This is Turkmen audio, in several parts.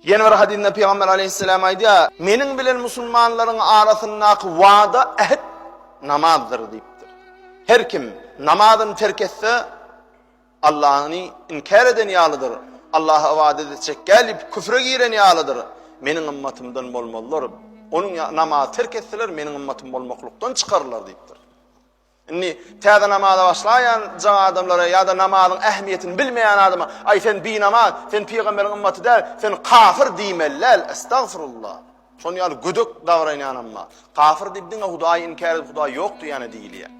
Yeni bir hadisinde Peygamber aleyhisselam aydı ya, menin bilen musulmanların arasındaki vada ehd namazdır deyiptir. Her kim namazını terk etse Allah'ını inkar eden yalıdır. Allah'a vaat edecek gelip küfre giren yalıdır. Menin ümmetimden bolmalılar. Onun namazı terk etseler menin ümmetim olmakluktan çıkarırlar deyiptir. Täze namaza başlayan can adamlara ya da namazın ehmiyetini bilmeyen adama ay sen bir namaz, sen peygamberin ümmeti der, sen kafir diýmeller. Estağfurullah. Son ýaly gödök davraýan amma. Kafir diýdiň Hudaý inkar edip Hudaý ýokdy ýani diýilýär.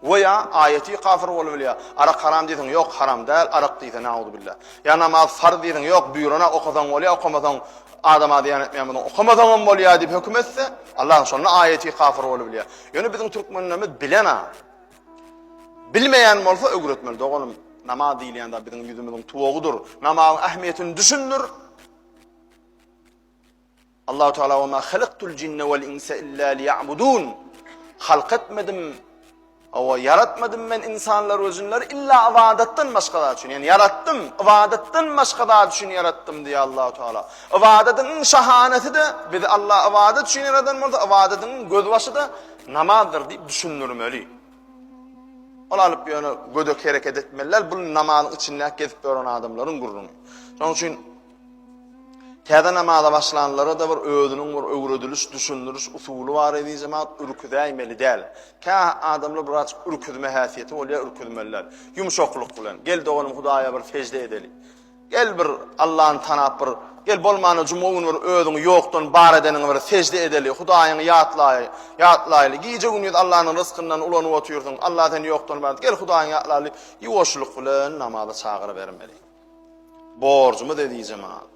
Veya ayeti kafir bolýar. Arak haram diýdiň ýok, haram däl, arak diýdiň naudzubillah. Ya namaz farz diýdiň ýok, buýrana okadan bolýar, okamadan adama diýen etmeýän okamadan bolýar diýip hökm etse, Allah şonu ayeti kafir bolýar. Ýöne biziň türkmenlerimiz bilena bilmeyen bolsa ögretmeli. Oğlum namaz diýilýände biziň ýüzümizden tuwagydyr. Namazyň ähmiýetini düşünür. Allahu Teala "Ve ma halaqtul jinne vel insa illa liya'budun." Halk etmedim, o yaratmadım men insanlar ve jinleri illa ibadetten başga üçin. Yani yarattım, ibadetten başga üçin yarattım diye Allahu Teala. İbadetin şahaneti de biz Allah ibadet üçin yaradan bolsa, ibadetin gözbaşy da namazdır diýip düşünürmeli. Onu alıp ýöne gödök hereket etmeliler. Bu namazın içinde gezip duran adamların gurrunu. Onun için täze namaza başlananlara da bir özünün bir öwrediliş, düşündürüş usuly bar edi jemaat ürküdäýmeli däl. Ka adamlar biraz ürküdme häsiýeti bolýar, ürküdmeliler. Yumşaklyk bilen. Gel doganym Hudaýa bir secde edeli. Gel bir Allah'ın tanap bir gel bolmany jumuň bir özüňi ýokdan bar edeniň bir secde edeli. Hudaýyny ýatlaýly. Giýje gün Allah'ın rızkyndan ulanyp oturýarsyň. Allah'tan ýokdan bar. Gel Hudaýyny ýatlaýly. Ýuwaşlyk bilen namaza çagyryp bermeli. Borjumy dedi jemaat.